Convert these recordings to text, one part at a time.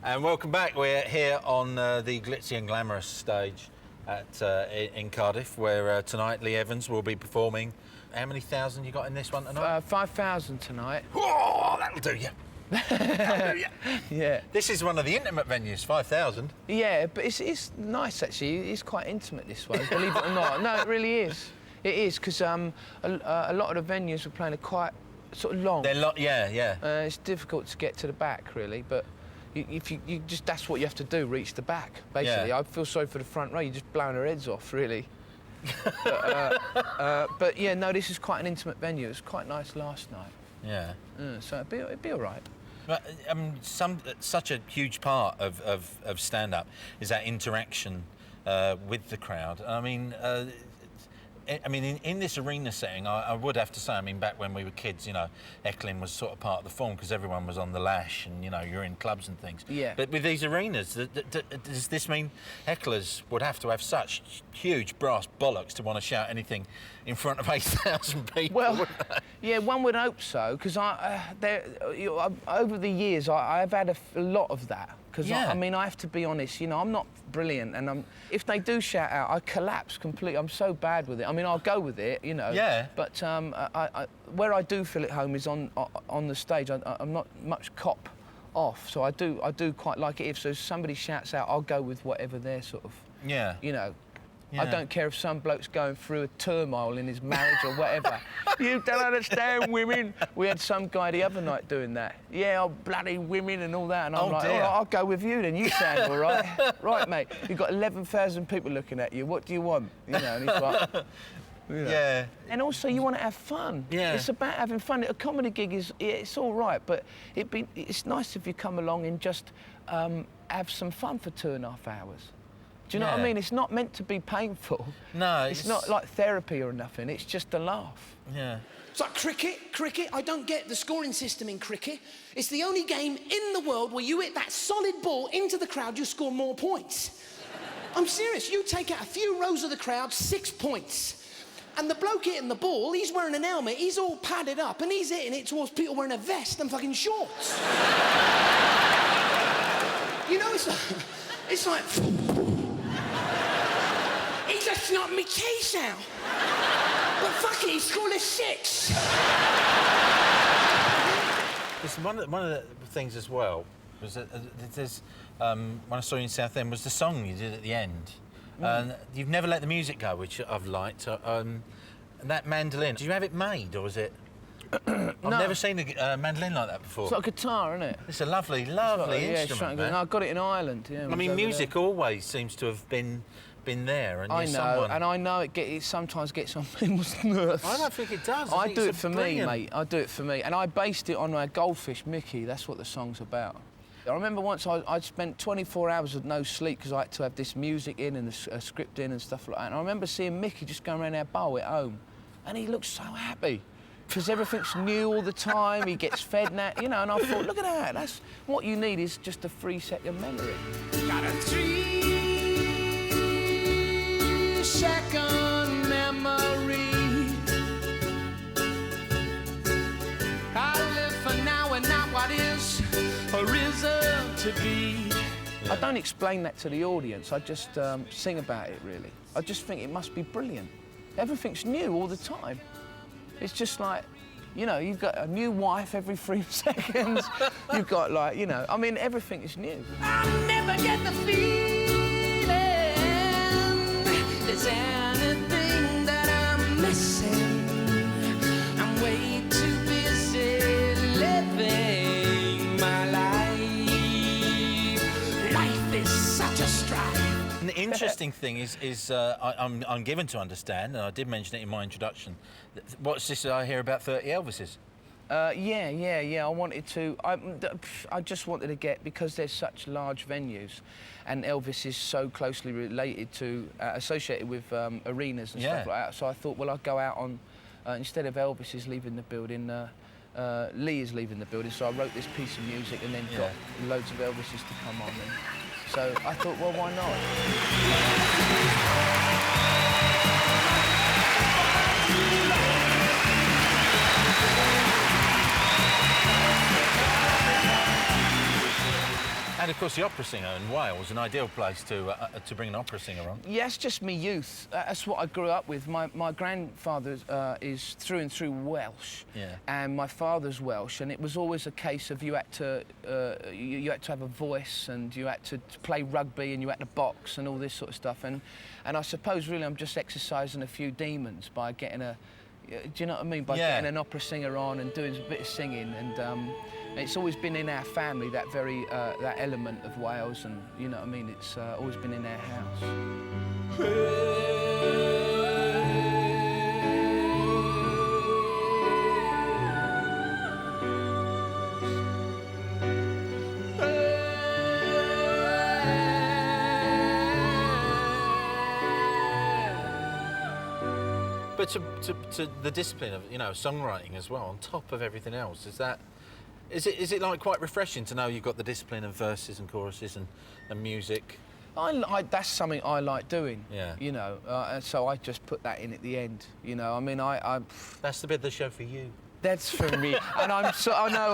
And welcome back. We're here on the glitzy and glamorous stage in Cardiff, where tonight Lee Evans will be performing. How many thousand you got in this one tonight? 5,000 tonight. Oh, that'll do you. That'll do you. Yeah. This is one of the intimate venues, 5,000. Yeah, but it's nice actually. It's quite intimate, this one, believe it or not. No, it really is. It is, because a lot of the venues are playing are quite sort of long. They're yeah. It's difficult to get to the back, really, but if you just, that's what you have to do, reach the back, basically. Yeah. I feel sorry for the front row, you're just blowing their heads off, really. But yeah, no, this is quite an intimate venue. It was quite nice last night. Yeah. So it'd be all right. But, such a huge part of stand-up is that interaction with the crowd. I mean, in this arena setting, I would have to say, I mean, back when we were kids, you know, heckling was sort of part of the form because everyone was on the lash and, you know, you're in clubs and things. Yeah. But with these arenas, does this mean hecklers would have to have such huge brass bollocks to want to shout anything in front of 8,000 people? Well, yeah, one would hope so, because over the years, I've had a lot of that. Because, I mean, I have to be honest, you know, I'm not brilliant, and if they do shout out, I collapse completely. I'm so bad with it. I mean, I'll go with it, you know. Yeah. But where I do feel at home is on the stage. I'm not much cop off, so I do quite like it. If somebody shouts out, I'll go with whatever they're sort of, you know. Yeah. I don't care if some bloke's going through a turmoil in his marriage or whatever. You don't understand women. We had some guy the other night doing that. Yeah, oh, bloody women and all that. And I'm like, dear. all right, I'll go with you then. You sound all right. Right, mate. You've got 11,000 people looking at you. What do you want? You know, and he's like... You know. Yeah. And also, you want to have fun. Yeah. It's about having fun. A comedy gig it's all right, but it's nice if you come along and just have some fun for 2.5 hours. Do you know what I mean? It's not meant to be painful. No, it's not like therapy or nothing. It's just a laugh. Yeah. It's like cricket. I don't get the scoring system in cricket. It's the only game in the world where you hit that solid ball into the crowd, you score more points. I'm serious. You take out a few rows of the crowd, 6 points. And the bloke hitting the ball, he's wearing an helmet, he's all padded up, and he's hitting it towards people wearing a vest and fucking shorts. You know, it's like... He just knocked me case out. But fuck it, he scored a 6. Listen, one of the things as well was that there's when I saw you in Southend was the song you did at the end. And you've never let the music go, which I've liked. And that mandolin, did you have it made, or was it? I've never seen a mandolin like that before. It's like a guitar, isn't it? It's a lovely instrument, man. I got it in Ireland. Yeah, I mean, music always seems to have been there, and I know it sometimes gets on people's nerves. I don't think it does. I do it for me, mate. I do it for me, and I based it on our goldfish Mickey. That's what the song's about. I remember once I'd spent 24 hours with no sleep because I had to have this music in and a script in and stuff like that. And I remember seeing Mickey just going around our bowl at home, and he looked so happy because everything's new all the time. He gets fed now, you know. And I thought, look at that. That's what you need is just a free set of memory. Got a 3-second memory. I live for now and not what is arisen to be. I don't explain that to the audience. I just sing about it, really. I just think it must be brilliant. Everything's new all the time. It's just like, you know, you've got a new wife every 3 seconds. You've got, like, you know, I mean, everything is new. I'll never get the feeling there's anything that I'm missing. I'm way too busy living my life. Life is such a strife. And the interesting thing is I'm given to understand, and I did mention it in my introduction, what's this I hear about 30 Elvises? Yeah. I wanted to. I just wanted to get, because there's such large venues, and Elvis is so closely related to, associated with arenas and stuff like that. So I thought, well, I'll go out on, instead of Elvis is leaving the building, Lee is leaving the building. So I wrote this piece of music and then got loads of Elvises to come on. And so I thought, well, why not? And of course, the opera singer in Wales, an ideal place to bring an opera singer on. Yeah, it's just me youth. That's what I grew up with. My grandfather is through and through Welsh, and my father's Welsh, and it was always a case of you had to have a voice, and you had to play rugby, and you had to box, and all this sort of stuff. And I suppose really I'm just exercising a few demons by getting a. Do you know what I mean? By getting an opera singer on and doing a bit of singing, and it's always been in our family, that very that element of Wales, and you know what I mean. It's always been in our house. But to the discipline of songwriting as well, on top of everything else, is it like quite refreshing to know you've got the discipline of verses and choruses and music? That's something I like doing. Yeah. You know, and so I just put that in at the end. You know, I mean, That's the bit of the show for you. That's for me, and I know.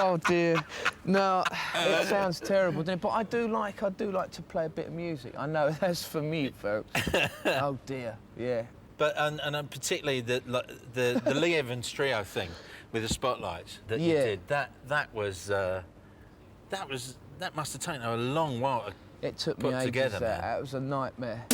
Oh dear, no, it sounds terrible, doesn't it? But I do like to play a bit of music. I know that's for me, folks. Oh dear, yeah. But and particularly the Lee Evans trio thing with the spotlights that you did. That must have taken a long while to It took put me ages. together, man. That was a nightmare.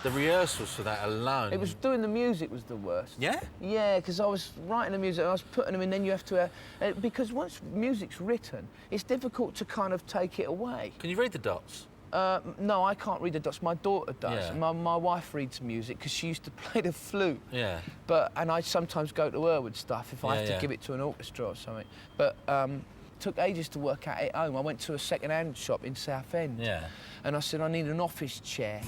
The rehearsals for that alone. It was doing the music was the worst. Yeah? Yeah, because I was writing the music, I was putting them in, then you have to... because once music's written, it's difficult to kind of take it away. Can you read the dots? No, I can't read the dots. My daughter does. Yeah. My wife reads music because she used to play the flute. Yeah. And I sometimes go to her with stuff if I have to give it to an orchestra or something. But took ages to work out at home. I went to a second-hand shop in Southend. Yeah. And I said, I need an office chair.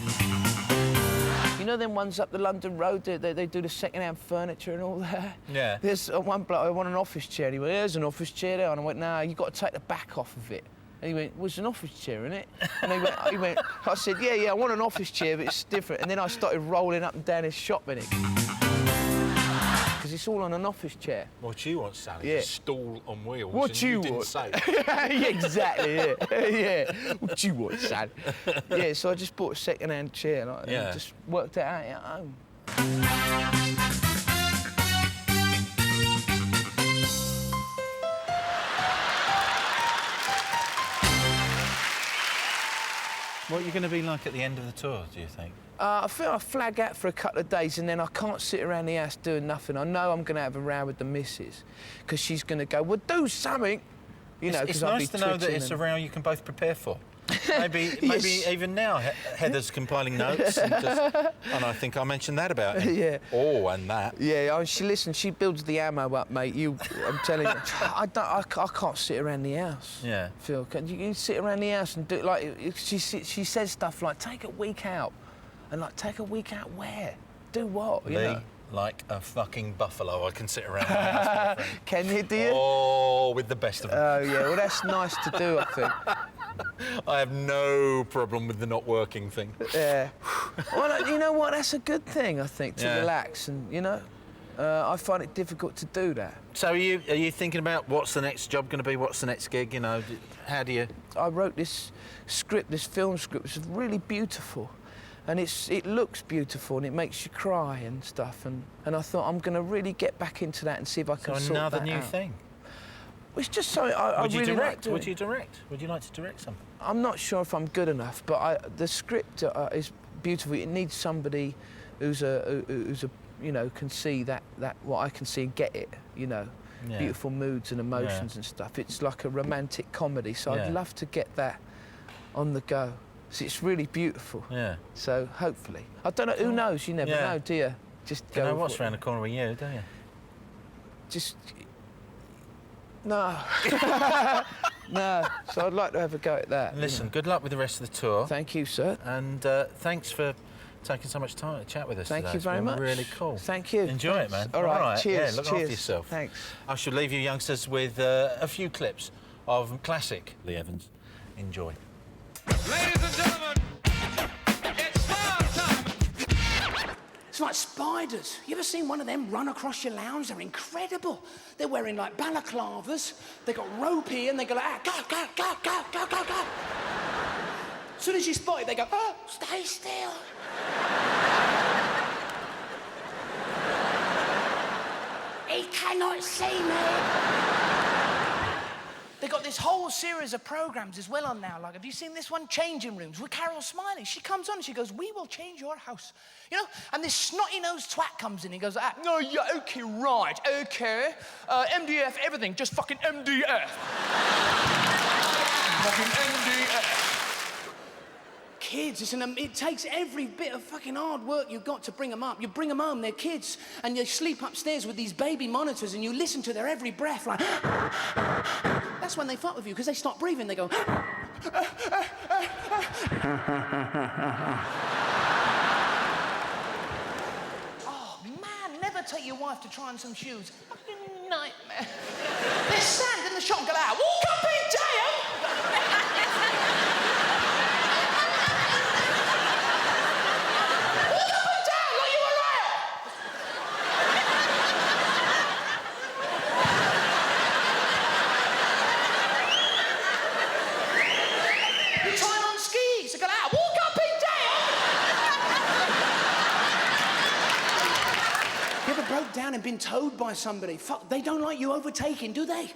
You know them ones up the London Road, they do the second-hand furniture and all that? Yeah. There's one bloke, I want an office chair. And he went, there's an office chair there. And I went, no, you've got to take the back off of it. And he went, well, it's an office chair, isn't it? And he went, I said, yeah, I want an office chair, but it's different. And then I started rolling up and down his shop in it. Because it's all on an office chair. What you want, Sally, is a stall on wheels. What you didn't want? say. Yeah, exactly, yeah. What you want, Sally? Yeah, so I just bought a second-hand chair and just worked it out at home. What are you going to be like at the end of the tour, do you think? I feel I flag out for a couple of days and then I can't sit around the house doing nothing. I know I'm going to have a row with the missus because she's going to go, well, do something. You know, it's nice to know that it's a row you can both prepare for. Maybe even now Heather's compiling notes and I think I mentioned that about him. Yeah. Oh, and that. Yeah, she builds the ammo up, mate. I'm telling you, I can't sit around the house. Yeah. Phil, you can sit around the house and do like she says stuff like take a week out, and like take a week out where? Do what? You know? Like a fucking buffalo, I can sit around the house, my friend. Can you, do you? Oh, with the best of them. Oh yeah, well that's nice to do, I think. I have no problem with the not working thing. Yeah. Well, you know what? That's a good thing, I think, to Yeah. relax and, you know. I find it difficult to do that. So are you thinking about what's the next job going to be? What's the next gig? You know, how do you? I wrote this script, this film script, which is really beautiful. And it looks beautiful and it makes you cry and stuff. And I thought I'm going to really get back into that and see if I can So sort another that new out. thing. It's just something I Would you really direct? like doing. Would you direct? Would you like to direct something? I'm not sure if I'm good enough, but the script is beautiful. It needs somebody who's a you know, can see that what I can see and get it, you know, Yeah. beautiful moods and emotions and stuff. It's like a romantic comedy, so Yeah. I'd love to get that on the go. So it's really beautiful. Yeah. So hopefully, I don't know. Who knows? You never Yeah. know, do you? Just You know go. what's for it. around the corner with you, don't you? Just no, no. So I'd like to have a go at that. you Listen, know. good luck with the rest of the tour. Thank you, sir. And thanks for taking so much time to chat with us Thank today. you It's very been much. really cool. Thank you. Enjoy Thanks. it, man. All right. Cheers. Yeah, look cheers. after yourself. Thanks. I shall leave you youngsters with a few clips of classic Lee Evans. Enjoy. Ladies and gentlemen, it's fun time. It's like spiders. You ever seen one of them run across your lounge? They're incredible. They're wearing like balaclavas. They got rope here and they go like, go, go, go, go, go, go, go. As soon as you spot it, they go, oh, stay still. He cannot see me. They got this whole series of programs as well on now. Like, have you seen this one? Changing Rooms with Carol Smiley. She comes on and she goes, we will change your house. You know? And this snotty-nosed twat comes in. He goes, no, yeah, okay, right, okay. MDF, everything, just fucking MDF. Fucking MDF. Kids, it takes every bit of fucking hard work you've got to bring them up. You bring them home, they're kids, and you sleep upstairs with these baby monitors and you listen to their every breath like... That's when they fuck with you, because they stop breathing, they go... Oh, man, never take your wife to try on some shoes. Fucking nightmare. There's sand in the shop, go out, walk up in jail! Broke down and been towed by somebody. Fuck, they don't like you overtaking, do they?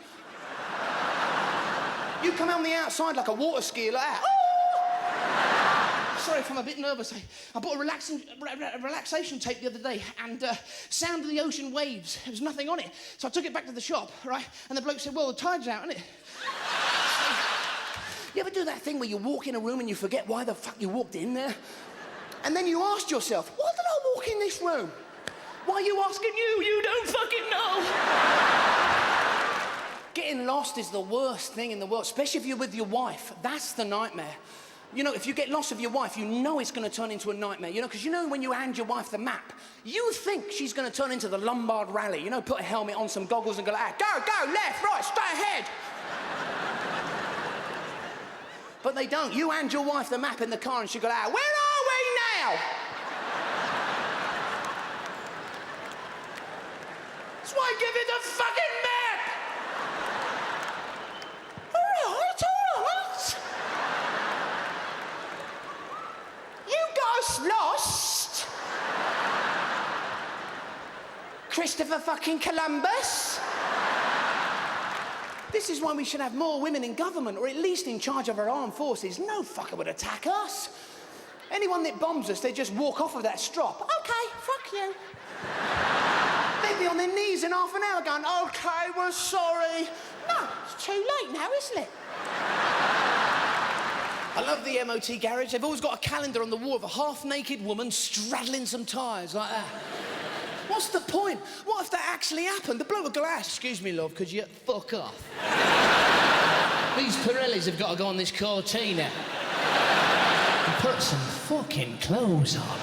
You come on the outside like a water skier like that. Oh! Sorry if I'm a bit nervous. I bought a relaxation tape the other day and Sound of the Ocean Waves. There was nothing on it. So I took it back to the shop, right? And the bloke said, well, the tide's out, isn't it? You ever do that thing where you walk in a room and you forget why the fuck you walked in there? And then you ask yourself, why did I walk in this room? Why are you asking you? You don't fucking know. Getting lost is the worst thing in the world, especially if you're with your wife. That's the nightmare. You know, if you get lost with your wife, you know it's going to turn into a nightmare, you know, because you know when you hand your wife the map, you think she's going to turn into the Lombard Rally, you know, put a helmet on, some goggles and go like, go, left, right, straight ahead. But they don't. You hand your wife the map in the car and she go like, where are we now? That's why I give it the fucking map! All right. You guys lost? Christopher fucking Columbus? This is why we should have more women in government, or at least in charge of our armed forces. No fucker would attack us. Anyone that bombs us, they just walk off with that strop. Okay, fuck you. They'd be on their knees in half an hour going, okay, we're sorry. No, it's too late now, isn't it? I love the MOT garage. They've always got a calendar on the wall of a half-naked woman straddling some tyres like that. What's the point? What if that actually happened? The bloke would go, excuse me, love, could you fuck off? These Pirellis have got to go on this Cortina and put some fucking clothes on.